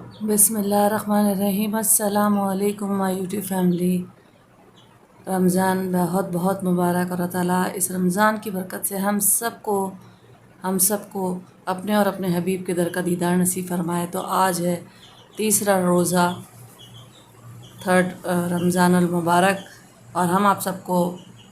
बिस्मिल्लाहिर्रहमानिर्रहीम। अस्सलाम वालेकुम माय यूट्यूब फैमिली। रमज़ान बहुत बहुत मुबारक और ताला इस रमज़ान की बरकत से हम सबको अपने और अपने हबीब के दर का दीदार नसीब फरमाए। तो आज है तीसरा रोज़ा, थर्ड रमज़ान अल मुबारक, और हम आप सबको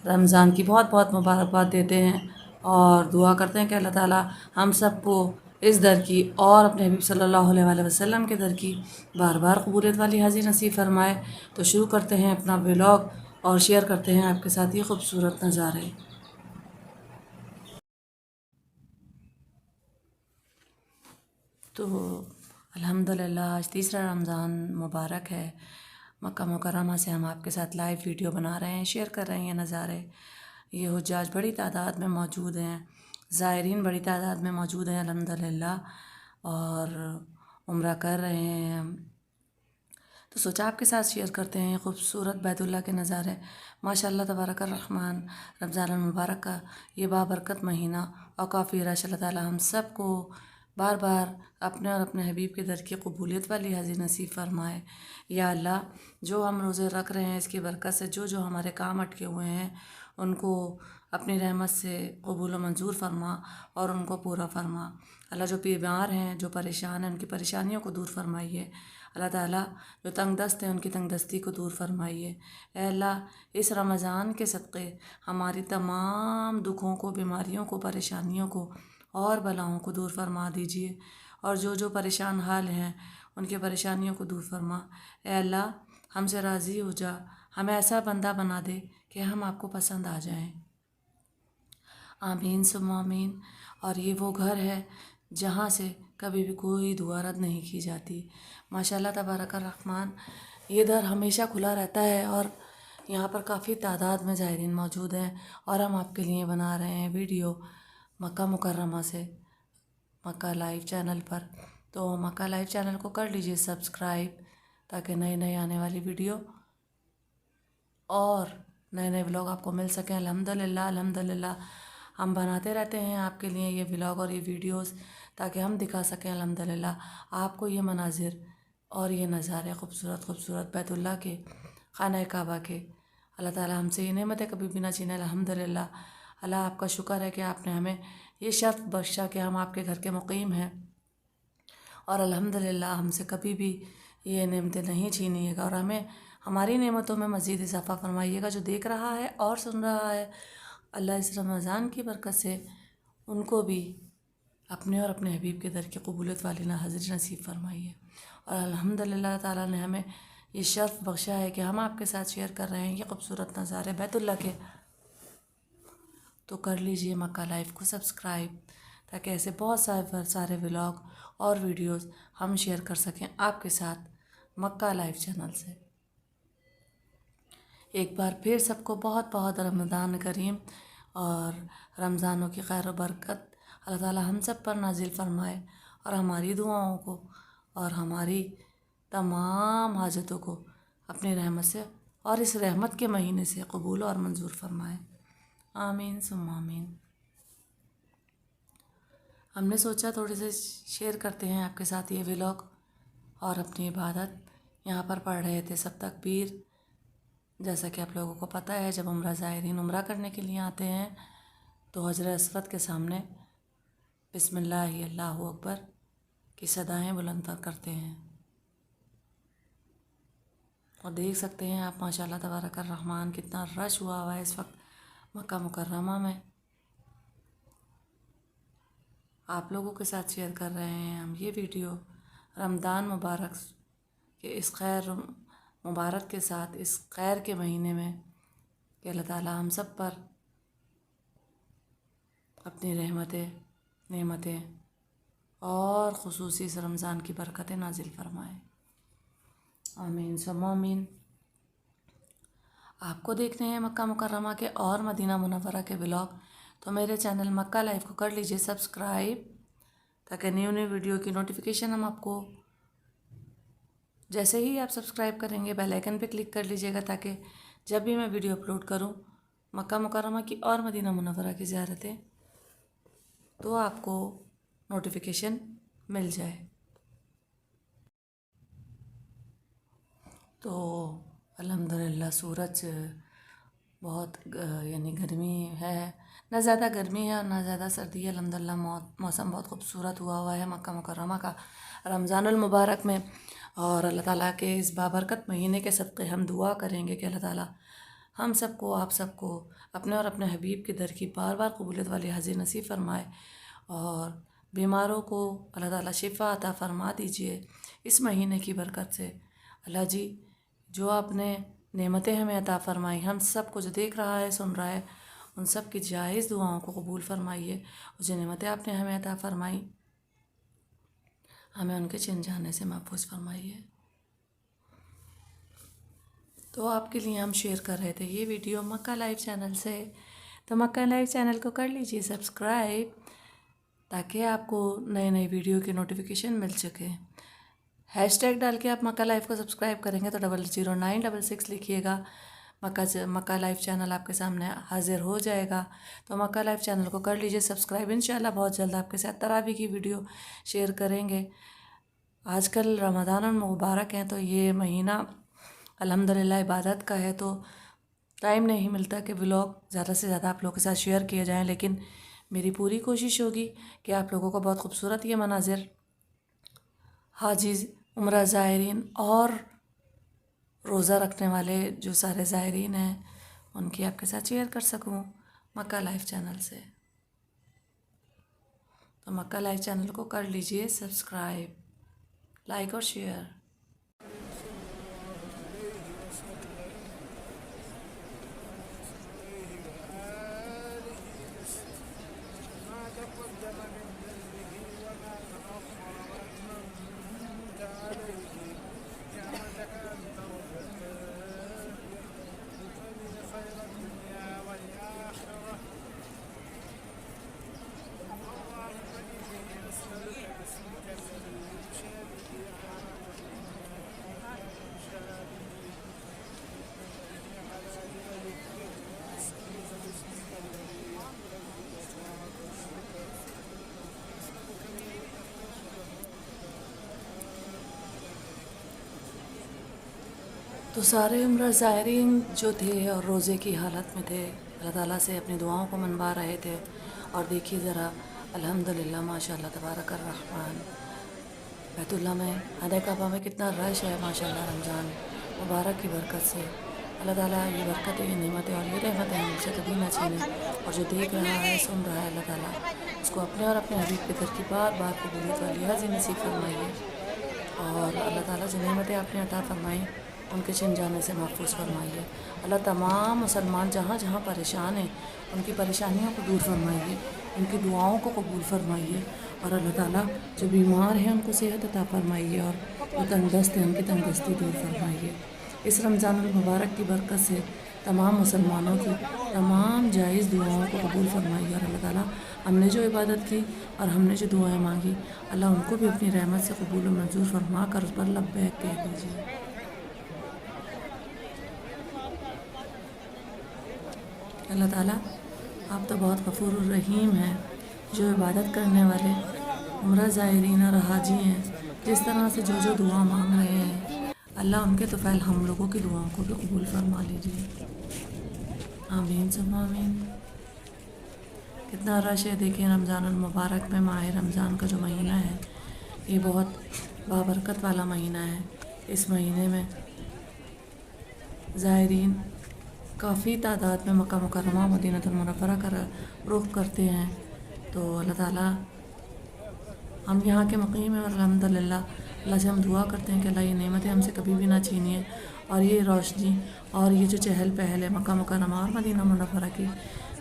रमज़ान की बहुत बहुत मुबारकबाद देते हैं और दुआ करते हैं कि अल्लाह ताला हम सबको इस दर की और अपने हबीब सल्लल्लाहु अलैहि वसल्लम के दर की बार बार कबूलियत वाली हाज़ी नसीब फरमाए। तो शुरू करते हैं अपना व्लॉग और शेयर करते हैं आपके साथ ये खूबसूरत नज़ारे। तो अल्हम्दुलिल्लाह आज तीसरा रमज़ान मुबारक है। मक्का मुकर्रमा से हम आपके साथ लाइव वीडियो बना रहे हैं, शेयर कर रहे हैं ये नज़ारे। ये हुज्जाज बड़ी तादाद में मौजूद हैं, ज़ायरीन बड़ी तादाद में मौजूद हैं अल्हम्दुलिल्लाह, और उम्रा कर रहे हैं हम। तो सोचा आपके साथ शेयर करते हैं खूबसूरत बैतुल्लाह के नज़ारे। माशाअल्लाह तबारक रहमान, रमज़ान मुबारक का ये बाबरकत महीना और काफ़ी रश, अल्लाह ताला हम सब को बार बार अपने और अपने हबीब के दर की कबूलियत वाली हाज़ी नसीब फरमाए। या अल्लाह, जो हम रोज़े रख रहे हैं इसकी बरकत से जो जो हमारे काम अटके हुए हैं उनको अपनी रहमत से कबूल मंजूर फरमा और उनको पूरा फरमा। अल्लाह, जो बीमार हैं, जो परेशान हैं, उनकी परेशानियों को दूर फरमाइए। अल्लाह ताला, जो तंग दस्त हैं उनकी तंग दस्ती को दूर फरमाइए। ऐ अल्लाह, इस रमज़ान के सदक़े हमारी तमाम दुखों को, बीमारियों को, परेशानियों को और बलाओं को दूर फरमा दीजिए, और जो जो परेशान हाल हैं उनकी परेशानियों को दूर फरमा। ऐ अल्लाह, हमसे राज़ी हो जा, हमें ऐसा बंदा बना दे कि हम आपको पसंद आ जाएं। आमीन सुम्मा आमीन। और ये वो घर है जहाँ से कभी भी कोई दुआ रद्द नहीं की जाती। माशाअल्लाह तबारक रहमान, ये दर हमेशा खुला रहता है और यहाँ पर काफ़ी तादाद में ज़ायरीन मौजूद हैं, और हम आपके लिए बना रहे हैं वीडियो मक्का मुकर्रमा से, मक्का लाइव चैनल पर। तो मक्का लाइव चैनल को कर लीजिए सब्सक्राइब, ताकि नई नई आने वाली वीडियो और नए नए व्लॉग आपको मिल सकें। अल्हम्दुलिल्लाह अल्हम्दुलिल्लाह, हम बनाते रहते हैं आपके लिए ये व्लॉग और ये वीडियोस, ताकि हम दिखा सकें अल्हम्दुलिल्लाह आपको ये मनाजिर और ये नज़ारे खूबसूरत खूबसूरत बैतुल्लाह के, खाना काबा के। अल्लाह ताला हमसे ये नेमतें कभी भी ना छीने। अल्हम्दुलिल्लाह, अल्लाह आपका शुक्र है कि आपने हमें ये शर्फ बख्शा कि हम आपके घर के मुक़ीम हैं, और अल्हम्दुलिल्लाह हमसे कभी भी ये नेमतें नहीं छीनिएगा, और हमें हमारी नेमतों में मज़ीद इजाफ़ा फरमाइएगा। जो देख रहा है और सुन रहा है, अल्लाह इस रमज़ान की बरकत से उनको भी अपने और अपने हबीब के दर की कबूलियत वाली हाज़िरी नसीब फरमाइए। और अल्हम्दुलिल्लाह ताला ने हमें ये शर्फ बख्शा है कि हम आपके साथ शेयर कर रहे हैं ये खूबसूरत नज़ारे बैतुल्लाह के। तो कर लीजिए मक्का लाइव को सब्सक्राइब, ताकि ऐसे बहुत सारे व्लॉग और वीडियोस हम शेयर कर सकें आपके साथ मक्का लाइव चैनल से। एक बार फिर सबको बहुत बहुत रमज़ान करीम और रमज़ानों की खैर व बरकत अल्लाह ताला हम सब पर नाजिल फरमाए, और हमारी दुआओं को और हमारी तमाम हाजतों को अपनी रहमत से और इस रहमत के महीने से कबूल और मंजूर फरमाए। आमीन सुम्मा आमीन। हमने सोचा थोड़े से शेयर करते हैं आपके साथ ये व्लॉग और अपनी इबादत। यहाँ पर पढ़ रहे थे सब तकबीर। जैसा कि आप लोगों को पता है, जब उम्रा ज़ायरीन उम्रा करने के लिए आते हैं तो हजर अस्वद के सामने बिस्मिल्लाह अल्लाहु अकबर की सदाएँ बुलंद करते हैं। और देख सकते हैं आप माशाअल्लाह तबारक रहमान, कितना रश हुआ है इस वक्त मक्का मुकर्रमा में। आप लोगों के साथ शेयर कर रहे हैं हम ये वीडियो रमज़ान मुबारक के इस खैर मुबारक के साथ, इस खैर के महीने में, कि अल्लाह ताला हम सब पर अपनी रहमतें, नेमतें और ख़ुसूसी इस रमज़ान की बरकतें नाजिल फरमाए। आमीन सुम्मा आमीन। आपको देखने हैं मक्का मुकर्रमा के और मदीना मुनव्वरा के व्लॉग, तो मेरे चैनल मक्का लाइव को कर लीजिए सब्सक्राइब, ताकि न्यू न्यू वीडियो की नोटिफिकेशन हम आपको, जैसे ही आप सब्सक्राइब करेंगे बेल आइकन पे क्लिक कर लीजिएगा, ताकि जब भी मैं वीडियो अपलोड करूं मक्का मुकर्रमा की और मदीना मुनव्वरा की ज़ियारतें, तो आपको नोटिफिकेशन मिल जाए। تو الحمدللہ سورج بہت یعنی گرمی ہے، نہ زیادہ گرمی ہے اور نہ زیادہ سردی ہے۔ الحمدللہ موسم بہت خوبصورت ہوا ہے مکہ مکرمہ کا رمضان المبارک میں، اور اللہ تعالیٰ کے اس بابرکت مہینے کے صدقے ہم دعا کریں گے کہ اللہ تعالیٰ ہم سب کو، آپ سب کو اپنے اور اپنے حبیب کے در کی بار بار قبولیت والی حاضری نصیب فرمائے، اور بیماروں کو اللہ تعالیٰ شفا عطا فرما دیجیے اس مہینے کی برکت سے۔ اللہ جی جو آپ نے نعمتیں ہمیں عطا فرمائی، ہم سب کو جو دیکھ رہا ہے سن رہا ہے، ان سب کی جائز دعاؤں کو قبول فرمائیے، اور جو نعمتیں آپ نے ہمیں عطا فرمائی ہمیں ان کے چھن جانے سے محفوظ فرمائیے۔ تو آپ کے لیے ہم شیئر کر رہے تھے یہ ویڈیو مکہ لائیو چینل سے، تو مکہ لائیو چینل کو کر لیجیے سبسکرائب تاکہ آپ کو نئے نئے ویڈیو کی نوٹیفیکیشن مل سکے۔ ہیش ٹیگ ڈال کے آپ مکہ لائیو کو سبسکرائب کریں گے تو 00966 لکھیے گا، مکہ لائیو چینل آپ کے سامنے حاضر ہو جائے گا۔ تو مکہ لائیو چینل کو کر لیجیے سبسکرائب، انشاءاللہ بہت جلد آپ کے ساتھ تراویح کی ویڈیو شیئر کریں گے۔ آج کل رمضان المبارک ہیں تو یہ مہینہ الحمدللہ عبادت کا ہے، تو ٹائم نہیں ملتا کہ ولاگ زیادہ سے زیادہ آپ لوگوں کے ساتھ شیئر کیے جائیں، لیکن میری پوری کوشش ہوگی کہ آپ لوگوں کو بہت خوبصورت یہ مناظر حاجی، عمرہ زائرین اور روزہ رکھنے والے جو سارے زائرین ہیں ان کی آپ کے ساتھ شیئر کر سکوں مکہ لائیو چینل سے۔ تو مکہ لائیو چینل کو کر لیجئے سبسکرائب، لائک اور شیئر۔ تو سارے عمرہ زائرین جو تھے اور روزے کی حالت میں تھے اللہ تعالیٰ سے اپنی دعاؤں کو منوا رہے تھے، اور دیکھیے ذرا الحمدللہ ماشاءاللہ تبارک الرحمن بیت اللہ میں خانہ کعبہ میں کتنا رش ہے ماشاءاللہ رمضان مبارک کی برکت سے۔ اللہ تعالیٰ یہ برکتیں، یہ نعمتیں اور یہ رحمتیں ہم سے کبھی نہ چھینیں، اور جو دیکھ رہا ہے سن رہا ہے اللہ تعالیٰ اس کو اپنے اور اپنے حبیب کے در کی بار بار قبولیت والی حاضری نصیب فرمائیے، اور اللہ تعالیٰ جو نعمتیں آپ نے عطا فرمائیں ان کے چھن جانے سے محفوظ فرمائیے۔ اللہ تمام مسلمان جہاں جہاں پریشان ہیں ان کی پریشانیوں کو دور فرمائیے، ان کی دعاؤں کو قبول فرمائیے، اور اللہ تعالیٰ جو بیمار ہیں ان کو صحت عطا فرمائیے، اور جو تنگ دست ہیں ان کی تنگ دستی دور فرمائیے۔ اس رمضان المبارک کی برکت سے تمام مسلمانوں کی تمام جائز دعاؤں کو قبول فرمائیے، اور اللہ تعالیٰ ہم نے جو عبادت کی اور ہم نے جو دعائیں مانگی اللہ ان کو بھی اپنی رحمت سے قبول و منظور فرما کر اس پر لبیک کہہ دیجیے۔ اللہ تعالیٰ آپ تو بہت غفور الرحیم ہیں، جو عبادت کرنے والے عمرہ زائرین اور حاجی ہیں جس طرح سے جو جو دعا مانگ رہے ہیں اللہ ان کے طفیل ہم لوگوں کی دعاؤں کو بھی قبول فرما لیجیے، آمین ثم آمین۔ کتنا رش ہے دیکھیں رمضان المبارک میں، ماہ رمضان کا جو مہینہ ہے یہ بہت بابرکت والا مہینہ ہے۔ اس مہینے میں زائرین کافی تعداد میں مکہ مکرمہ مدینہ المنورہ کا رخ کرتے ہیں، تو اللہ تعالیٰ ہم یہاں کے مقیم ہیں، اور الحمدللہ اللہ سے ہم دعا کرتے ہیں کہ اللہ یہ نعمتیں ہم سے کبھی بھی نہ چھینیے، اور یہ روشنی اور یہ جو چہل پہل ہے مکہ مکرمہ اور مدینہ منورہ کی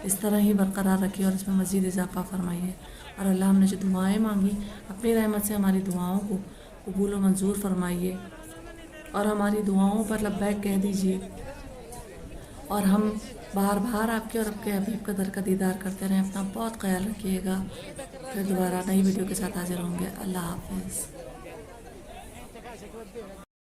اس طرح ہی برقرار رکھیے اور اس میں مزید اضافہ فرمائیے، اور اللہ ہم نے جو دعائیں مانگی اپنی رحمت سے ہماری دعاؤں کو قبول و منظور فرمائیے، اور ہماری دعاؤں پر لبیک کہہ دیجیے، اور ہم بار بار آپ کے اور آپ کے حبیب کا در کا دیدار کرتے رہیں۔ اپنا بہت خیال رکھیے گا، پھر دوبارہ نئی ویڈیو کے ساتھ حاضر ہوں گے۔ اللہ حافظ۔